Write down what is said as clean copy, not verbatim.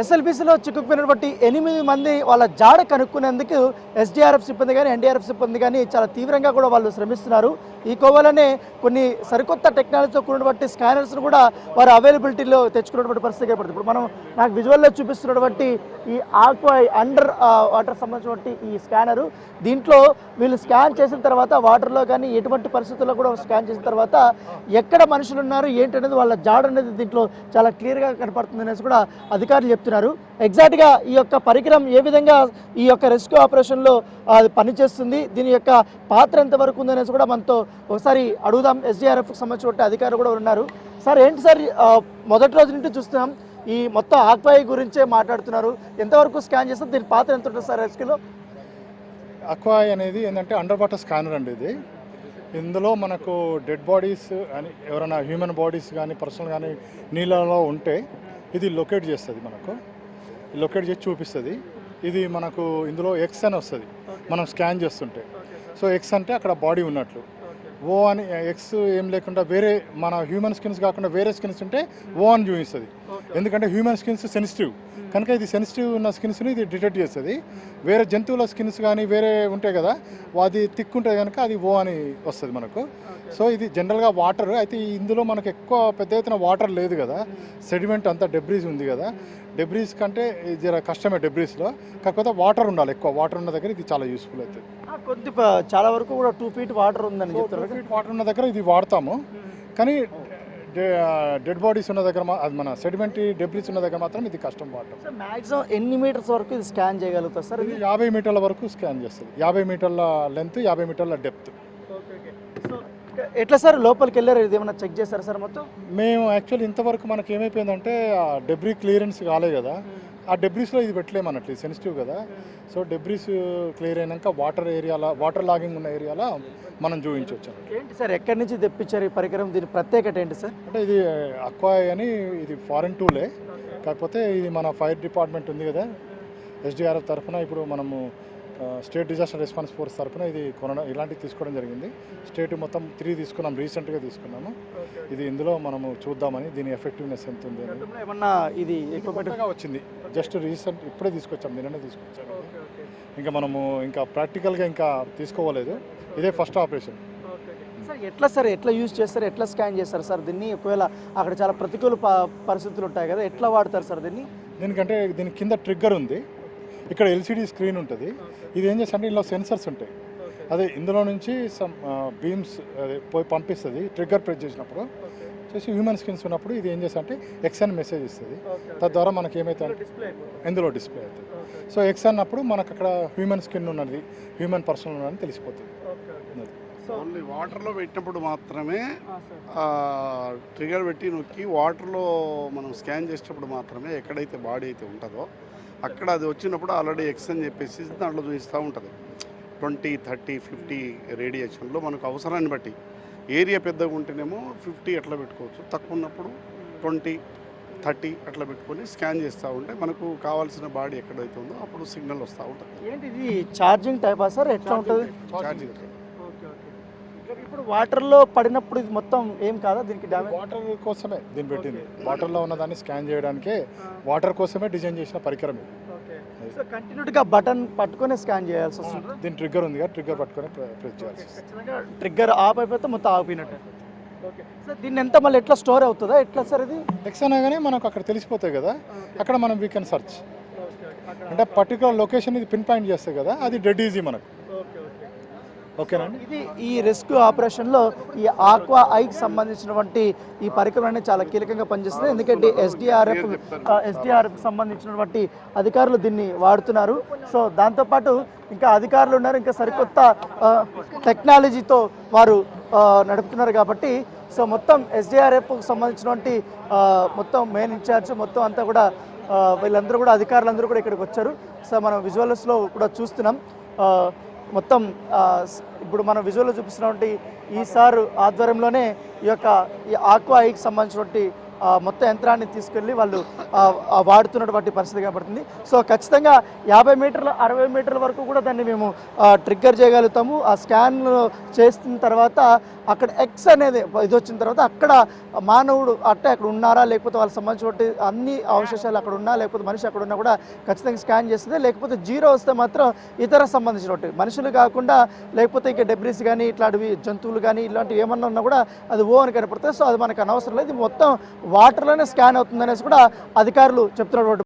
ఎస్ఎల్బీసీలో చిక్కుకుపోయినటువంటి 8 మంది వాళ్ళ జాడ కనుక్కునేందుకు ఎస్డీఆర్ఎఫ్ సిబ్బంది కానీ ఎన్డీఆర్ఎఫ్ సిబ్బంది కానీ చాలా తీవ్రంగా కూడా వాళ్ళు శ్రమిస్తున్నారు. ఈ కోవలోనే కొన్ని సరికొత్త టెక్నాలజీతో కూడినటువంటి స్కానర్స్ను కూడా వారు అవైలబిలిటీలో తెచ్చుకున్నటువంటి పరిస్థితి ఏర్పడుతుంది. ఇప్పుడు మనం నాకు విజువల్లో చూపిస్తున్నటువంటి ఈ ఆక్వా అండర్ వాటర్ సంబంధించినటువంటి ఈ స్కానరు, దీంట్లో వీళ్ళు స్కాన్ చేసిన తర్వాత వాటర్లో కానీ ఎటువంటి పరిస్థితుల్లో కూడా స్కాన్ చేసిన తర్వాత ఎక్కడ మనుషులు ఉన్నారు ఏంటనేది వాళ్ళ జాడ అనేది దీంట్లో చాలా క్లియర్గా కనపడుతుంది అనేసి కూడా అధికారులు చెప్తున్నారు. ఎగ్జాక్ట్గా ఈ యొక్క పరికరం ఏ విధంగా ఈ యొక్క రెస్క్యూ ఆపరేషన్లో పనిచేస్తుంది, దీని యొక్క పాత్ర ఎంతవరకు ఉందనేసి కూడా మనతో ఒకసారి అడుగుదాం. ఎస్డీఆర్ఎఫ్కి సంబంధించిన అధికారులు కూడా ఉన్నారు. సార్ ఏంటి సార్, మొదటి రోజు నుండి చూస్తున్నాం ఈ మొత్తం ఆక్వాయి గురించే మాట్లాడుతున్నారు. ఎంతవరకు స్కాన్ చేస్తే దీని పాత్ర ఎంత ఉంటుంది సార్ రెస్క్యూలో? అక్వాయ్ అనేది ఏంటంటే అండర్ వాటర్ స్కానర్ అండి. ఇది ఇందులో మనకు డెడ్ బాడీస్ అని ఎవరైనా హ్యూమన్ బాడీస్ కానీ పర్సనల్ కానీ నీళ్ళలో ఉంటే ఇది లొకేట్ చేస్తుంది, మనకు లొకేట్ చేసి చూపిస్తుంది. ఇది మనకు ఇందులో ఎక్స్ అని వస్తుంది మనం స్కాన్ చేస్తుంటే. సో ఎక్స్ అంటే అక్కడ బాడీ ఉన్నట్లు, ఓ అని ఎక్స్ ఏం లేకుండా వేరే మన హ్యూమన్ స్కిన్స్ కాకుండా వేరే స్కిన్స్ ఉంటే ఓ అని చూపిస్తుంది. ఎందుకంటే హ్యూమన్ స్కిన్స్ సెన్సిటివ్ కనుక ఇది సెన్సిటివ్ ఉన్న స్కిన్స్ని ఇది డిటెక్ట్ చేస్తుంది. వేరే జంతువుల స్కిన్స్ కానీ వేరే ఉంటాయి కదా, అది తిక్కుంటుంది కనుక అది ఓ అని వస్తుంది మనకు. సో ఇది జనరల్గా వాటర్ అయితే ఇందులో మనకు ఎక్కువ పెద్ద ఎత్తున వాటర్ లేదు కదా, సెడిమెంట్ అంతా డెబ్రీస్ ఉంది కదా. డెబ్రీస్ కంటే జర కష్టమే డెబ్రీస్లో, కాకపోతే వాటర్ ఉండాలి. ఎక్కువ వాటర్ ఉన్న దగ్గర ఇది చాలా యూస్ఫుల్ అవుతుంది. కొద్ది చాలా వరకు కూడా 2 feet వాటర్ ఉందని చెప్తారు. 2 feet వాటర్ ఉన్న దగ్గర ఇది వాడతాము, కానీ డెడ్ బాడీస్ ఉన్న దగ్గర అది మన సెడిమెంటరీ డెబ్రీస్ ఉన్న దగ్గర మాత్రం ఇది కష్టం వాడటం. మ్యాక్సిమం ఎన్ని మీటర్స్ వరకు ఇది స్కాన్ చేయగలుగుతారు సార్? ఇది 50 మీటర్ల వరకు స్కాన్ చేస్తుంది. 50 మీటర్ల లెంత్, 50 మీటర్ల డెప్త్. ఎట్లా సార్ లోపలికి వెళ్ళారు, ఇది ఏమన్నా చెక్ చేస్తారా సార్ మొత్తం? మేము యాక్చువల్లీ ఇంతవరకు మనకి ఏమైపోయిందంటే ఆ డెబ్రీ క్లియరెన్స్ కాలే కదా, ఆ డెబ్రీస్లో ఇది పెట్టలేమన్నట్లు, సెన్సిటివ్ కదా. సో డెబ్రీస్ క్లియర్ అయినాక వాటర్ లాగింగ్ ఉన్న ఏరియాలో మనం చూపించవచ్చు. ఏంటి సార్, ఎక్కడి నుంచి తెప్పించారు ఈ పరికరం, దీని ప్రత్యేకత ఏంటి సార్? అంటే ఇది అక్వాయ్ అని, ఇది ఫారెన్ టూలే, కాకపోతే ఇది మన ఫైర్ డిపార్ట్మెంట్ ఉంది కదా ఎస్డీఆర్ఎఫ్ తరఫున, ఇప్పుడు మనము స్టేట్ డిజాస్టర్ రెస్పాన్స్ ఫోర్స్ తరఫున ఇది కొనడం ఇలాంటివి తీసుకోవడం జరిగింది. స్టేట్ మొత్తం 3 తీసుకున్నాం, రీసెంట్గా తీసుకున్నాము. ఇది ఇందులో మనము చూద్దామని దీని ఎఫెక్టివ్నెస్ ఎంత ఉంది అని. ఏమన్నా ఇది కొత్తగా వచ్చింది, జస్ట్ రీసెంట్ ఇప్పుడే తీసుకొచ్చాం, నిన్ననే తీసుకొచ్చాము. ఇంకా మనము ఇంకా ప్రాక్టికల్గా ఇంకా తీసుకోవలేదు, ఇదే ఫస్ట్ ఆపరేషన్. సార్ ఎట్లా యూజ్ చేస్తారు, ఎట్లా స్కాన్ చేస్తారు సార్ దీన్ని? ఒకవేళ అక్కడ చాలా ప్రతికూల పరిస్థితులు ఉంటాయి కదా, ఎట్లా వాడతారు సార్ దీన్ని? దీనికంటే దీని కింద ట్రిగ్గర్ ఉంది, ఇక్కడ ఎల్సిడి స్క్రీన్ ఉంటుంది. ఇది ఏం చేస్తే అంటే ఇందులో సెన్సర్స్ ఉంటాయి, అదే ఇందులో నుంచి సమ్ బీమ్స్ అదే పోయి పంపిస్తుంది. ట్రిగ్గర్ ప్రెస్ చేసినప్పుడు చేసి హ్యూమన్ స్కిన్స్ ఉన్నప్పుడు ఇది ఏం చేస్తా అంటే ఎక్స్ అని మెసేజ్ ఇస్తుంది. తద్వారా మనకి ఏమైతే ఇందులో డిస్ప్లే అవుతుంది. సో ఎక్స్ అన్నప్పుడు మనకు అక్కడ హ్యూమన్ స్కిన్ ఉన్నది, హ్యూమన్ పర్సన్ ఉన్నదని తెలిసిపోతుంది. ఓన్లీ వాటర్లో పెట్టినప్పుడు మాత్రమే ట్రిగర్ పెట్టి నొక్కి వాటర్లో మనం స్కాన్ చేసేటప్పుడు మాత్రమే ఎక్కడైతే బాడీ అయితే ఉంటుందో అక్కడ అది వచ్చినప్పుడు ఆల్రెడీ ఎక్స్ అని చెప్పేసి దాంట్లో చూపిస్తూ ఉంటుంది. 20, 30, 50 రేడియేషన్లో మనకు అవసరాన్ని బట్టి ఏరియా పెద్దగా ఉంటేనేమో 50 అట్లా పెట్టుకోవచ్చు, తక్కువ ఉన్నప్పుడు 20, 30 అట్లా పెట్టుకొని స్కాన్ చేస్తూ ఉంటే మనకు కావాల్సిన బాడీ ఎక్కడైతే ఉందో అప్పుడు సిగ్నల్ వస్తూ ఉంటుంది. ఏంటి ఇది ఛార్జింగ్ టైపా సార్, ఎట్లా ఉంటుంది? Charging type. ఇప్పుడు వాటర్లో పడినప్పుడు ఇది మొత్తం ఏం కాదా దీనికి డ్యామేజ్? వాటర్ కోసమే దీన్ని పెట్టింది, వాటర్లో ఉన్నదాన్ని స్కాన్ చేయడానికే వాటర్ కోసమే డిజైన్ చేసిన పరికరం ఇది. సో కంటిన్యూగా బటన్ పట్టుకొని స్కాన్ చేయాల్సి వస్తుంది. దీని ట్రిగ్గర్ ఉంది కదా, ట్రిగ్గర్ పట్టుకొని ప్రెస్ చేయాల్సి వస్తుంది. ఖచ్చితంగా ట్రిగ్గర్ ఆఫ్ అయిపోతే మొత్తం ఆగిపోయినట్టు. ఓకే సార్, దీన్ని ఎంత మళ్ళీ ఎట్లా స్టోర్ అవుతుందా, ఎట్లా సార్ ఇది? ఎక్స్ అనగానే మనకు అక్కడ తెలిసిపోతాయి కదా, అక్కడ మనం వీ కెన్ సర్చ్. అంటే పర్టికులర్ లొకేషన్ ఇది పిన్ పాయింట్ చేస్తాయి కదా, అది డెడ్ ఈజీ మనకు. ఓకేనండి. ఇది ఈ రెస్క్యూ ఆపరేషన్లో ఈ ఆక్వా ఐకి సంబంధించినటువంటి ఈ పరికరం అనేది చాలా కీలకంగా పనిచేస్తుంది. ఎందుకంటే ఎస్డీఆర్ఎఫ్కి సంబంధించినటువంటి అధికారులు దీన్ని వాడుతున్నారు. సో దాంతోపాటు ఇంకా అధికారులు ఉన్నారు, ఇంకా సరికొత్త టెక్నాలజీతో వారు నడుపుతున్నారు కాబట్టి సో మొత్తం ఎస్డీఆర్ఎఫ్కి సంబంధించినటువంటి మొత్తం మెయిన్ ఇన్ఛార్జ్ మొత్తం అంతా కూడా వీళ్ళందరూ కూడా అధికారులందరూ కూడా ఇక్కడికి వచ్చారు. సో మనం విజువల్స్లో కూడా చూస్తున్నాం. మొత్తం ఇప్పుడు మనం విజువల్లో చూపిస్తున్నటువంటి ఈ సార్ ఆధ్వర్యంలోనే ఈ ఆక్వా ఐకి సంబంధించినటువంటి మొత్తం యంత్రాన్ని తీసుకెళ్ళి వాళ్ళు వాడుతున్నటువంటి పరిస్థితి కనబడుతుంది. సో ఖచ్చితంగా 50 మీటర్ల 60 మీటర్ల వరకు కూడా దాన్ని మేము ట్రిగ్గర్ చేయగలుగుతాము. ఆ స్కాన్ చేసిన తర్వాత అక్కడ ఎక్స్ అనేది ఇది వచ్చిన తర్వాత అక్కడ మానవుడు అక్కడ ఉన్నారా, లేకపోతే వాళ్ళకి సంబంధించిన అన్ని అవశేషాలు అక్కడ ఉన్నా, లేకపోతే మనిషి అక్కడ ఉన్నా కూడా ఖచ్చితంగా స్కాన్ చేస్తుంది. లేకపోతే 0 వస్తే మాత్రం ఇతర సంబంధించినటువంటి మనుషులు కాకుండా లేకపోతే ఇంకా డెబ్రిస్ కానీ ఇట్లాంటివి జంతువులు కానీ ఇలాంటివి ఏమన్నా ఉన్నా కూడా అది అని కనపడుతుంది. సో అది మనకు అనవసరం లేదు, ఇది మొత్తం వాటర్లోనే స్కాన్ అవుతుంది అనేసి కూడా అధికారులు చెప్తున్నటువంటి